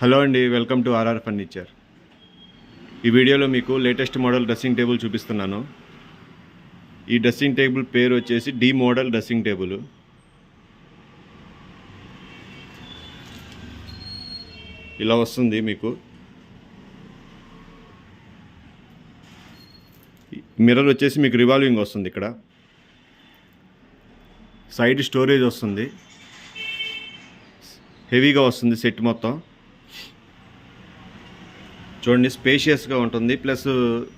Hello అండి, welcome to RR furniture. ఈ వీడియోలో మీకు లేటెస్ట్ మోడల్ డ్రెస్సింగ్ టేబుల్ చూపిస్తున్నాను. ఈ డ్రెస్సింగ్ టేబుల్ పేరు వచ్చేసి డి మోడల్ డ్రెస్సింగ్ టేబుల్. ఇలా వస్తుంది మీకు. మిర్రర్ వచ్చేసి మీకు రివాల్వింగ్ వస్తుంది. ఇక్కడ సైడ్ స్టోరేజ్ వస్తుంది, హెవీగా వస్తుంది సెట్ మొత్తం. చూడండి, స్పేషియస్గా ఉంటుంది, ప్లస్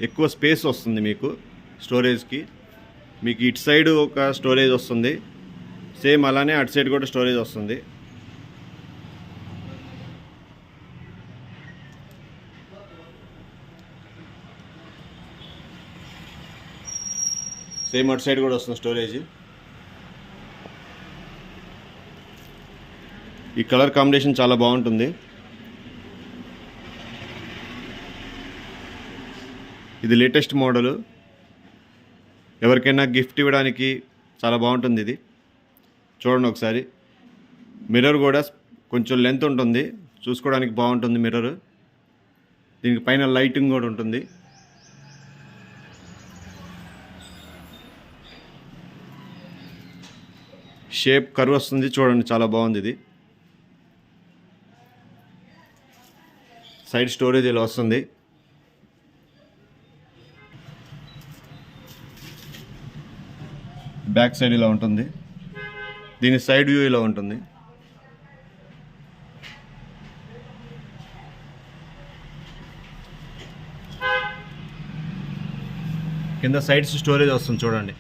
ఎక్కువ స్పేస్ వస్తుంది మీకు స్టోరేజ్కి. మీకు ఇటు సైడ్ ఒక స్టోరేజ్ వస్తుంది, సేమ్ అలానే అటు సైడ్ కూడా స్టోరేజ్ వస్తుంది. సేమ్ అటు సైడ్ కూడా వస్తుంది స్టోరేజ్. ఈ కలర్ కాంబినేషన్ చాలా బాగుంటుంది. ఇది లేటెస్ట్ మోడలు, ఎవరికైనా గిఫ్ట్ ఇవ్వడానికి చాలా బాగుంటుంది ఇది. చూడండి ఒకసారి. మిర్రర్ కూడా కొంచెం లెంత్ ఉంటుంది, చూసుకోవడానికి బాగుంటుంది మిర్రర్. దీనికి పైన లైటింగ్ కూడా ఉంటుంది. షేప్ కర్వ్ వస్తుంది, చూడండి చాలా బాగుంది ఇది. సైడ్ స్టోరేజ్ ఇలా వస్తుంది. బ్యాక్ సైడ్ ఇలా ఉంటుంది, దీని సైడ్ వ్యూ ఇలా ఉంటుంది. కింద సైడ్స్ స్టోరేజ్ వస్తుంది చూడండి.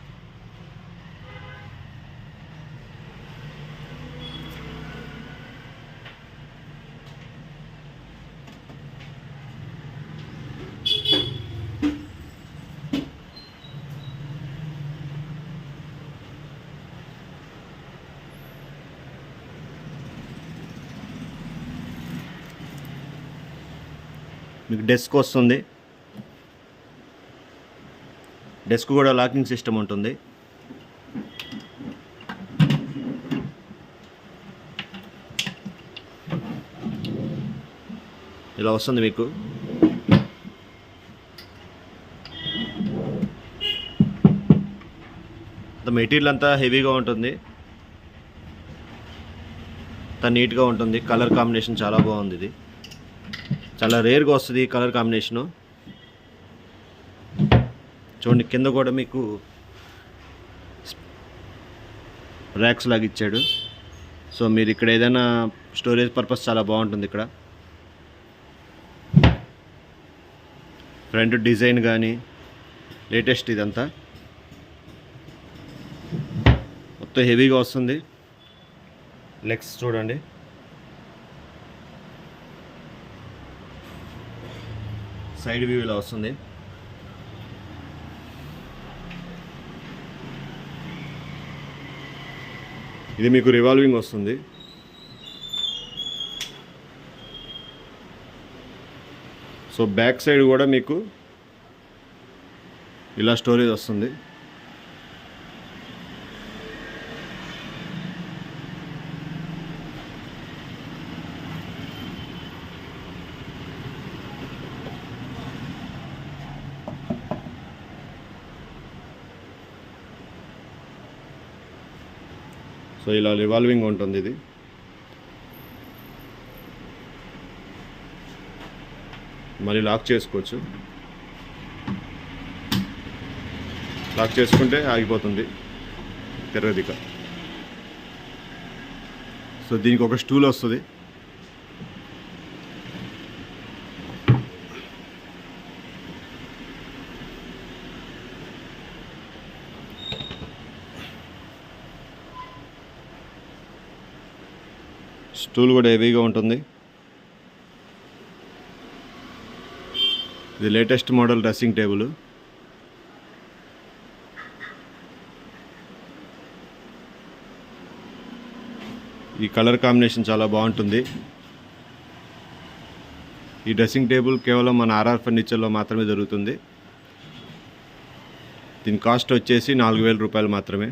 మీకు డెస్క్ వస్తుంది, డెస్క్ కూడా లాకింగ్ సిస్టమ్ ఉంటుంది. ఇలా వస్తుంది మీకు. మెటీరియల్ అంతా హెవీగా ఉంటుంది, అంతా నీట్గా ఉంటుంది. కలర్ కాంబినేషన్ చాలా బాగుంది. ఇది చాలా రేర్గా వస్తుంది ఈ కలర్ కాంబినేషను. చూడండి, కింద కూడా మీకు ర్యాక్స్ లాగా ఇచ్చాడు. సో మీరు ఇక్కడ ఏదైనా స్టోరేజ్ పర్పస్ చాలా బాగుంటుంది. ఇక్కడ ఫ్రంట్ డిజైన్ కానీ లేటెస్ట్ ఇదంతా మొత్తం హెవీగా వస్తుంది. లెగ్స్ చూడండి, సైడ్ వ్యూ ఇలా వస్తుంది. ఇది మీకు రివాల్వింగ్ వస్తుంది. సో బ్యాక్ సైడ్ కూడా మీకు ఇలా స్టోరేజ్ వస్తుంది. సో ఇలా రివాల్వింగ్ ఉంటుంది. ఇది మళ్ళీ లాక్ చేసుకోవచ్చు. లాక్ చేసుకుంటే ఆగిపోతుంది తెరదిక. సో దీనికి ఒక స్టూల్ వస్తుంది. స్టూల్ కూడా హెవీగా ఉంటుంది. ఇది లేటెస్ట్ మోడల్ డ్రెస్సింగ్ టేబుల్. ఈ కలర్ కాంబినేషన్ చాలా బాగుంటుంది. ఈ డ్రెస్సింగ్ టేబుల్ కేవలం మన ఆర్ఆర్ ఫర్నిచర్లో మాత్రమే దొరుకుతుంది. దీని కాస్ట్ వచ్చేసి 4000 రూపాయలు మాత్రమే.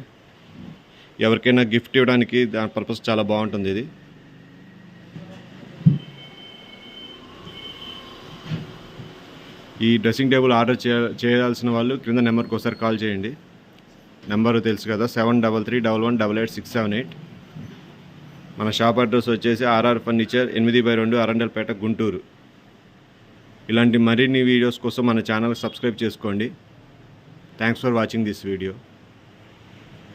ఎవరికైనా గిఫ్ట్ ఇవ్వడానికి దాని పర్పస్ చాలా బాగుంటుంది ఇది. ఈ డ్రెస్సింగ్ టేబుల్ ఆర్డర్ చేయాల్సిన వాళ్ళు క్రింద నెంబర్కి ఒకసారి కాల్ చేయండి. నెంబరు తెలుసు కదా, 7331188678. మన షాప్ అడ్రస్ వచ్చేసి ఆర్ఆర్ ఫర్నిచర్ 8/2 అరండల్పేట గుంటూరు. ఇలాంటి మరిన్ని వీడియోస్ కోసం మన ఛానల్ సబ్స్క్రైబ్ చేసుకోండి. Thanks for watching this video.